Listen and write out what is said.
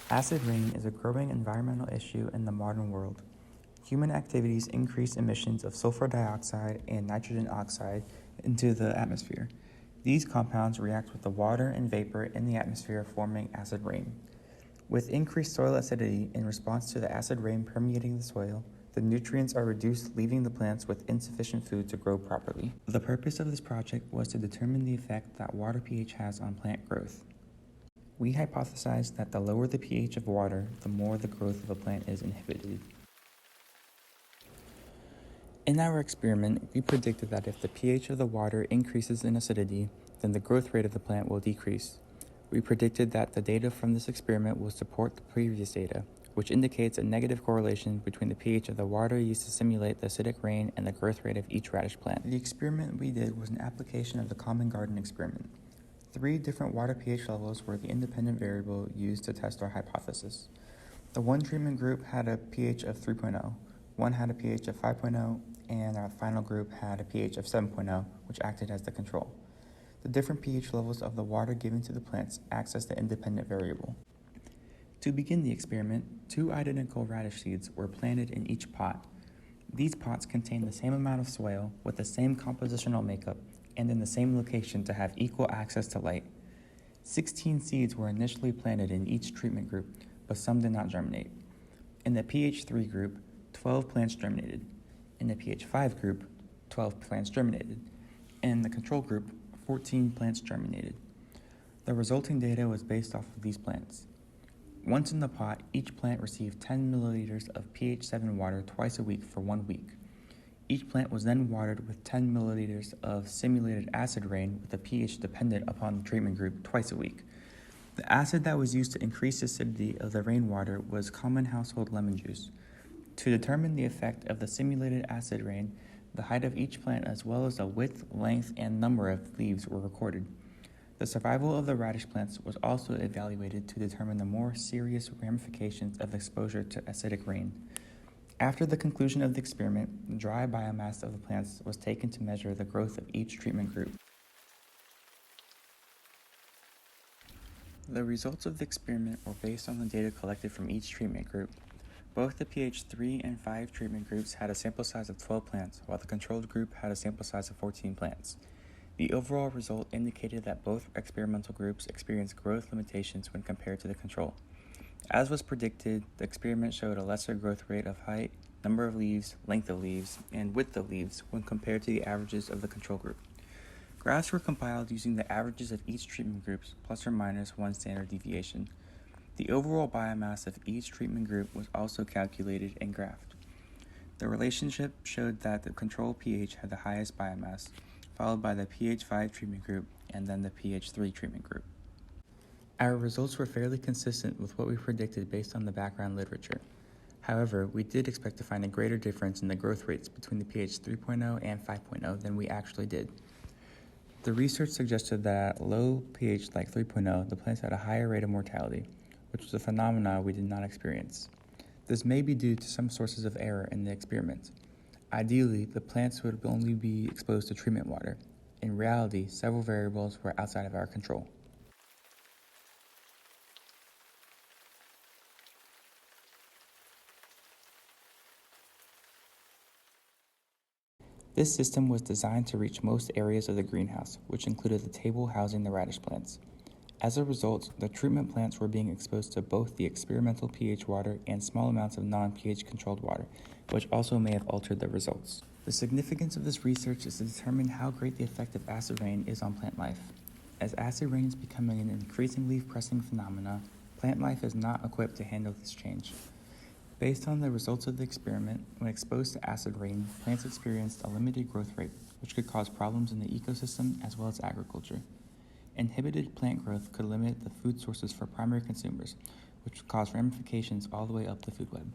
Acid rain is a growing environmental issue in the modern world. Human activities increase emissions of sulfur dioxide and nitrogen oxide into the atmosphere. These compounds react with the water and vapor in the atmosphere, forming acid rain. With increased soil acidity in response to the acid rain permeating the soil, the nutrients are reduced, leaving the plants with insufficient food to grow properly. The purpose of this project was to determine the effect that water pH has on plant growth. We hypothesized that the lower the pH of water, the more the growth of a plant is inhibited. In our experiment, we predicted that if the pH of the water increases in acidity, then the growth rate of the plant will decrease. We predicted that the data from this experiment will support the previous data, which indicates a negative correlation between the pH of the water used to simulate the acidic rain and the growth rate of each radish plant. The experiment we did was an application of the common garden experiment. 3 different water pH levels were the independent variable used to test our hypothesis. The one treatment group had a pH of 3.0, one had a pH of 5.0, and our final group had a pH of 7.0, which acted as the control. The different pH levels of the water given to the plants acts as the independent variable. To begin the experiment, 2 identical radish seeds were planted in each pot. These pots contained the same amount of soil with the same compositional makeup and in the same location to have equal access to light. 16 seeds were initially planted in each treatment group, but some did not germinate. In the pH 3 group, 12 plants germinated. In the pH 5 group, 12 plants germinated. And in the control group, 14 plants germinated. The resulting data was based off of these plants. Once in the pot, each plant received 10 milliliters of pH 7 water twice a week for 1 week. Each plant was then watered with 10 milliliters of simulated acid rain with a pH dependent upon the treatment group twice a week. The acid that was used to increase the acidity of the rainwater was common household lemon juice. To determine the effect of the simulated acid rain, the height of each plant as well as the width, length, and number of leaves were recorded. The survival of the radish plants was also evaluated to determine the more serious ramifications of exposure to acidic rain. After the conclusion of the experiment, the dry biomass of the plants was taken to measure the growth of each treatment group. The results of the experiment were based on the data collected from each treatment group. Both the pH 3 and 5 treatment groups had a sample size of 12 plants, while the controlled group had a sample size of 14 plants. The overall result indicated that both experimental groups experienced growth limitations when compared to the control. As was predicted, the experiment showed a lesser growth rate of height, number of leaves, length of leaves, and width of leaves when compared to the averages of the control group. Graphs were compiled using the averages of each treatment groups plus or minus 1 standard deviation. The overall biomass of each treatment group was also calculated and graphed. The relationship showed that the control pH had the highest biomass, followed by the pH 5 treatment group and then the pH 3 treatment group. Our results were fairly consistent with what we predicted based on the background literature. However, we did expect to find a greater difference in the growth rates between the pH 3.0 and 5.0 than we actually did. The research suggested that at low pH like 3.0, the plants had a higher rate of mortality, which was a phenomenon we did not experience. This may be due to some sources of error in the experiment. Ideally, the plants would only be exposed to treatment water. In reality, several variables were outside of our control. This system was designed to reach most areas of the greenhouse, which included the table housing the radish plants. As a result, the treatment plants were being exposed to both the experimental pH water and small amounts of non-pH controlled water, which also may have altered the results. The significance of this research is to determine how great the effect of acid rain is on plant life. As acid rain is becoming an increasingly pressing phenomenon, plant life is not equipped to handle this change. Based on the results of the experiment, when exposed to acid rain, plants experienced a limited growth rate, which could cause problems in the ecosystem as well as agriculture. Inhibited plant growth could limit the food sources for primary consumers, which would cause ramifications all the way up the food web.